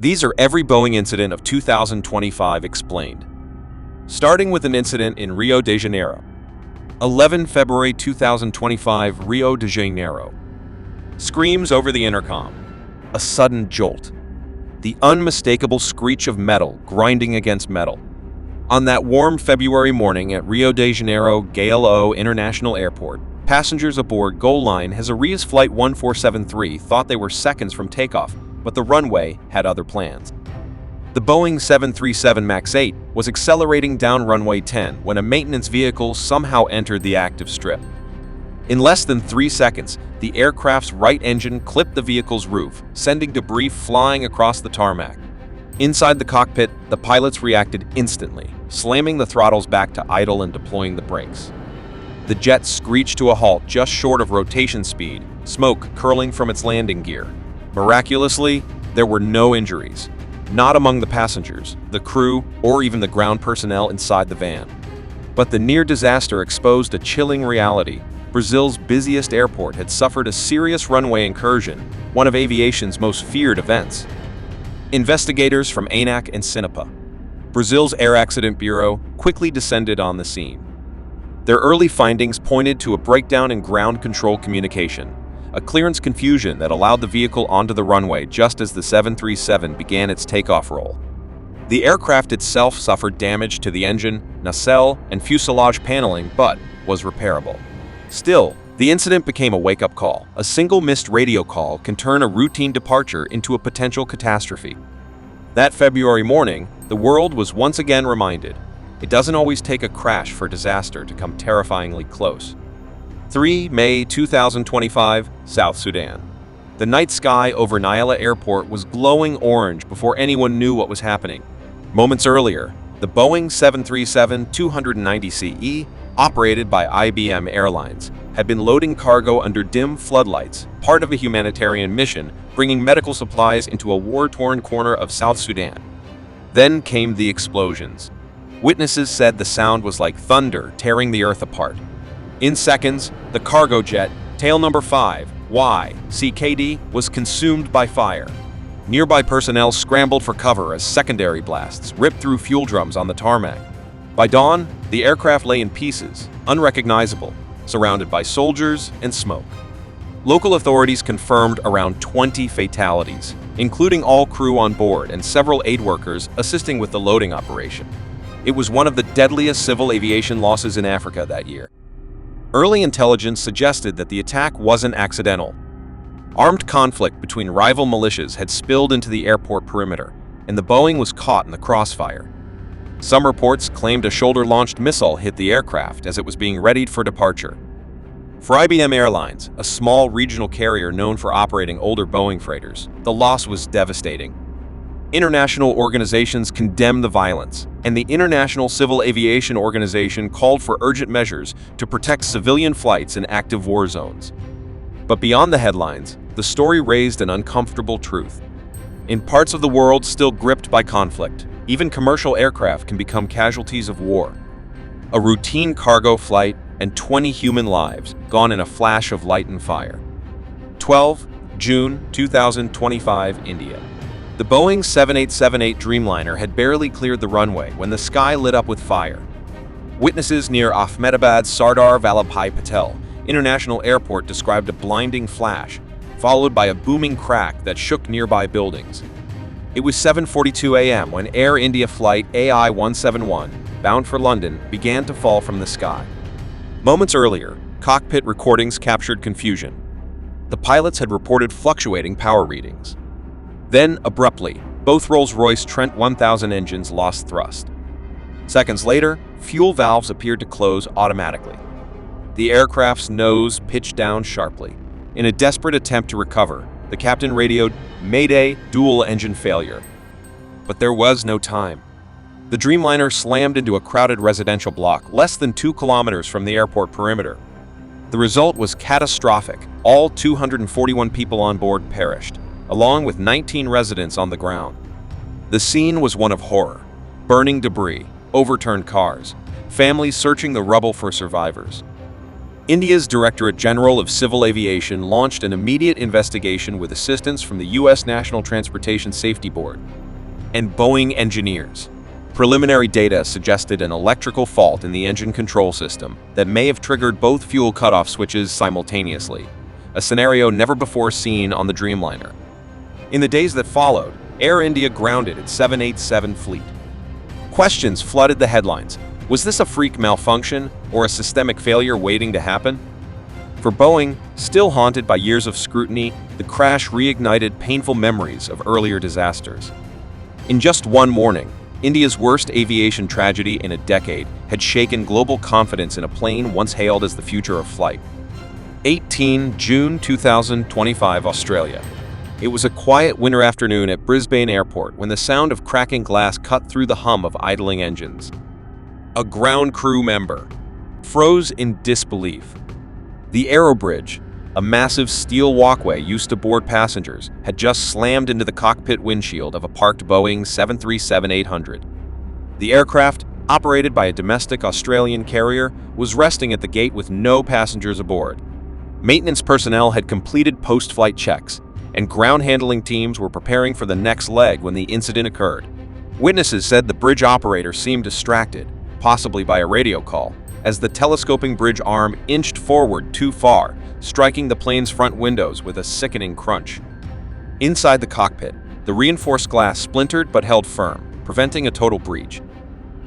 These are every Boeing incident of 2025 explained. Starting with an incident in Rio de Janeiro. 11 February 2025, Rio de Janeiro. Screams over the intercom. A sudden jolt. The unmistakable screech of metal grinding against metal. On that warm February morning at Rio de Janeiro GLO International Airport, passengers aboard GOL Line Hazarias Flight 1473 thought they were seconds from takeoff, but the runway had other plans. The Boeing 737 MAX 8 was accelerating down runway 10 when a maintenance vehicle somehow entered the active strip. In less than 3 seconds, the aircraft's right engine clipped the vehicle's roof, sending debris flying across the tarmac. Inside the cockpit, the pilots reacted instantly, slamming the throttles back to idle and deploying the brakes. The jet screeched to a halt just short of rotation speed, smoke curling from its landing gear. Miraculously, there were no injuries, not among the passengers, the crew, or even the ground personnel inside the van. But the near disaster exposed a chilling reality. Brazil's busiest airport had suffered a serious runway incursion, one of aviation's most feared events. Investigators from ANAC and SINAPA, Brazil's Air Accident Bureau, quickly descended on the scene. Their early findings pointed to a breakdown in ground control communication, a clearance confusion that allowed the vehicle onto the runway just as the 737 began its takeoff roll. The aircraft itself suffered damage to the engine, nacelle, and fuselage paneling, but was repairable. Still, the incident became a wake-up call. A single missed radio call can turn a routine departure into a potential catastrophe. That February morning, the world was once again reminded, it doesn't always take a crash for disaster to come terrifyingly close. 3 May 2025, South Sudan. The night sky over Nyala Airport was glowing orange before anyone knew what was happening. Moments earlier, the Boeing 737-290CE, operated by IBM Airlines, had been loading cargo under dim floodlights, part of a humanitarian mission bringing medical supplies into a war-torn corner of South Sudan. Then came the explosions. Witnesses said the sound was like thunder tearing the earth apart. In seconds, the cargo jet, tail number 5, YCKD, was consumed by fire. Nearby personnel scrambled for cover as secondary blasts ripped through fuel drums on the tarmac. By dawn, the aircraft lay in pieces, unrecognizable, surrounded by soldiers and smoke. Local authorities confirmed around 20 fatalities, including all crew on board and several aid workers assisting with the loading operation. It was one of the deadliest civil aviation losses in Africa that year. Early intelligence suggested that the attack wasn't accidental. Armed conflict between rival militias had spilled into the airport perimeter, and the Boeing was caught in the crossfire. Some reports claimed a shoulder-launched missile hit the aircraft as it was being readied for departure. For IBM Airlines, a small regional carrier known for operating older Boeing freighters, the loss was devastating. International organizations condemned the violence, and the International Civil Aviation Organization called for urgent measures to protect civilian flights in active war zones. But beyond the headlines, the story raised an uncomfortable truth. In parts of the world still gripped by conflict, even commercial aircraft can become casualties of war. A routine cargo flight and 20 human lives gone in a flash of light and fire. 12 June 2025, India. The Boeing 7878 Dreamliner had barely cleared the runway when the sky lit up with fire. Witnesses near Ahmedabad's Sardar Vallabhbhai Patel International Airport described a blinding flash, followed by a booming crack that shook nearby buildings. It was 7:42 a.m. when Air India flight AI-171, bound for London, began to fall from the sky. Moments earlier, cockpit recordings captured confusion. The pilots had reported fluctuating power readings. Then, abruptly, both Rolls-Royce Trent 1000 engines lost thrust. Seconds later, fuel valves appeared to close automatically. The aircraft's nose pitched down sharply. In a desperate attempt to recover, the captain radioed, "Mayday, dual engine failure." But there was no time. The Dreamliner slammed into a crowded residential block less than 2 kilometers from the airport perimeter. The result was catastrophic. All 241 people on board perished, along with 19 residents on the ground. The scene was one of horror. Burning debris, overturned cars, families searching the rubble for survivors. India's Directorate General of Civil Aviation launched an immediate investigation with assistance from the U.S. National Transportation Safety Board and Boeing engineers. Preliminary data suggested an electrical fault in the engine control system that may have triggered both fuel cutoff switches simultaneously, a scenario never before seen on the Dreamliner. In the days that followed, Air India grounded its 787 fleet. Questions flooded the headlines. Was this a freak malfunction or a systemic failure waiting to happen? For Boeing, still haunted by years of scrutiny, the crash reignited painful memories of earlier disasters. In just one morning, India's worst aviation tragedy in a decade had shaken global confidence in a plane once hailed as the future of flight. 18 June 2025, Australia. It was a quiet winter afternoon at Brisbane Airport when the sound of cracking glass cut through the hum of idling engines. A ground crew member froze in disbelief. The Aerobridge, a massive steel walkway used to board passengers, had just slammed into the cockpit windshield of a parked Boeing 737-800. The aircraft, operated by a domestic Australian carrier, was resting at the gate with no passengers aboard. Maintenance personnel had completed post-flight checks, and ground handling teams were preparing for the next leg when the incident occurred. Witnesses said the bridge operator seemed distracted, possibly by a radio call, as the telescoping bridge arm inched forward too far, striking the plane's front windows with a sickening crunch. Inside the cockpit, the reinforced glass splintered but held firm, preventing a total breach.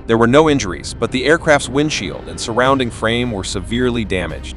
There were no injuries, but the aircraft's windshield and surrounding frame were severely damaged.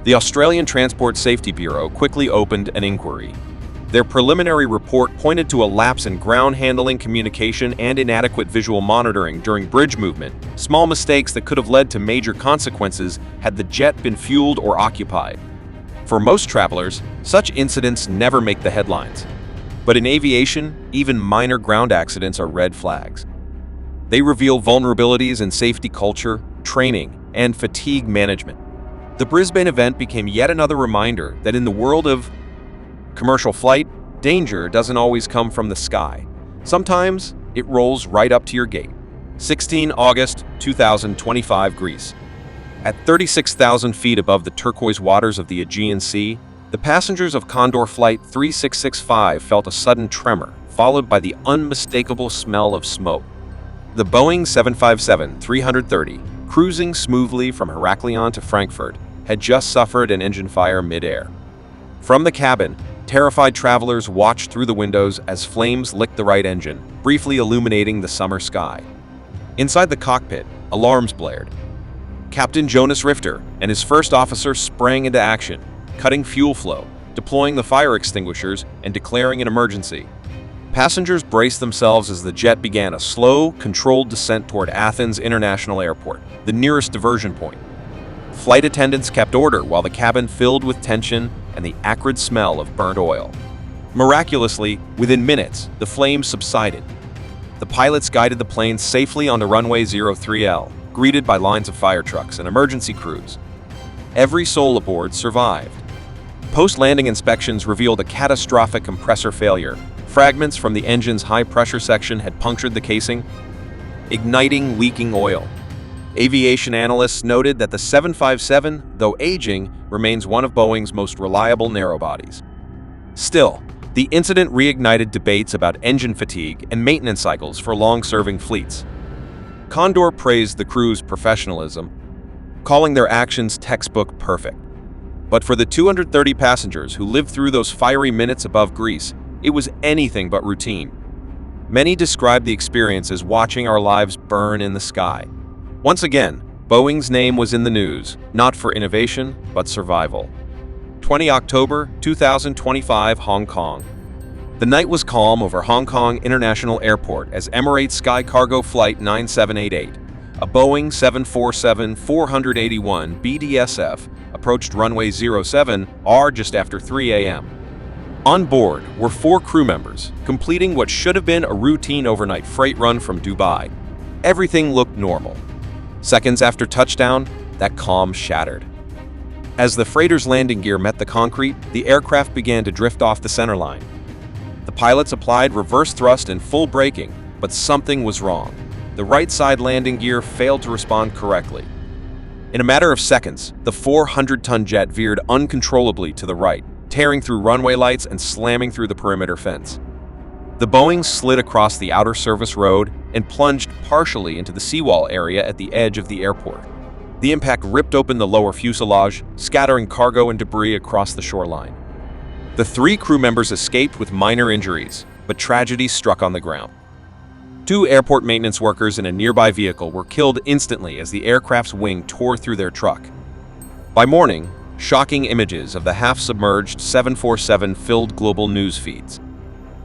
The Australian Transport Safety Bureau quickly opened an inquiry. Their preliminary report pointed to a lapse in ground handling communication and inadequate visual monitoring during bridge movement, small mistakes that could have led to major consequences had the jet been fueled or occupied. For most travelers, such incidents never make the headlines. But in aviation, even minor ground accidents are red flags. They reveal vulnerabilities in safety culture, training, and fatigue management. The Brisbane event became yet another reminder that in the world of commercial flight, danger doesn't always come from the sky. Sometimes it rolls right up to your gate. 16 August 2025, Greece. At 36,000 feet above the turquoise waters of the Aegean Sea, the passengers of Condor Flight 3665 felt a sudden tremor, followed by the unmistakable smell of smoke. The Boeing 757-330, cruising smoothly from Heraklion to Frankfurt, had just suffered an engine fire mid-air. From the cabin, terrified travelers watched through the windows as flames licked the right engine, briefly illuminating the summer sky. Inside the cockpit, alarms blared. Captain Jonas Rifter and his first officer sprang into action, cutting fuel flow, deploying the fire extinguishers, and declaring an emergency. Passengers braced themselves as the jet began a slow, controlled descent toward Athens International Airport, the nearest diversion point. Flight attendants kept order while the cabin filled with tension and the acrid smell of burnt oil. Miraculously, within minutes, the flames subsided. The pilots guided the plane safely onto runway 03L, greeted by lines of fire trucks and emergency crews. Every soul aboard survived. Post-landing inspections revealed a catastrophic compressor failure. Fragments from the engine's high-pressure section had punctured the casing, igniting leaking oil. Aviation analysts noted that the 757, though aging, remains one of Boeing's most reliable narrowbodies. Still, the incident reignited debates about engine fatigue and maintenance cycles for long-serving fleets. Condor praised the crew's professionalism, calling their actions textbook perfect. But for the 230 passengers who lived through those fiery minutes above Greece, it was anything but routine. Many described the experience as watching our lives burn in the sky. Once again, Boeing's name was in the news, not for innovation, but survival. 20 October 2025, Hong Kong. The night was calm over Hong Kong International Airport as Emirates Sky Cargo Flight 9788, a Boeing 747-481 BDSF, approached runway 07R just after 3 a.m. On board were 4 crew members, completing what should have been a routine overnight freight run from Dubai. Everything looked normal. Seconds after touchdown, that calm shattered. As the freighter's landing gear met the concrete, the aircraft began to drift off the centerline. The pilots applied reverse thrust and full braking, but something was wrong. The right side landing gear failed to respond correctly. In a matter of seconds, the 400-ton jet veered uncontrollably to the right, tearing through runway lights and slamming through the perimeter fence. The Boeing slid across the outer service road and plunged partially into the seawall area at the edge of the airport. The impact ripped open the lower fuselage, scattering cargo and debris across the shoreline. The 3 crew members escaped with minor injuries, but tragedy struck on the ground. 2 airport maintenance workers in a nearby vehicle were killed instantly as the aircraft's wing tore through their truck. By morning, shocking images of the half-submerged 747 filled global news feeds.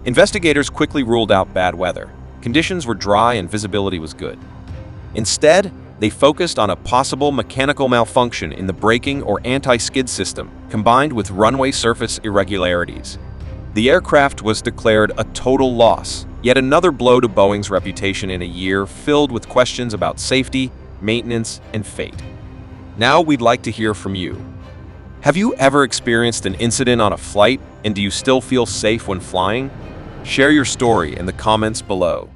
Investigators quickly ruled out bad weather. Conditions were dry and visibility was good. Instead, they focused on a possible mechanical malfunction in the braking or anti-skid system, combined with runway surface irregularities. The aircraft was declared a total loss, yet another blow to Boeing's reputation in a year filled with questions about safety, maintenance, and fate. Now we'd like to hear from you. Have you ever experienced an incident on a flight, and do you still feel safe when flying? Share your story in the comments below.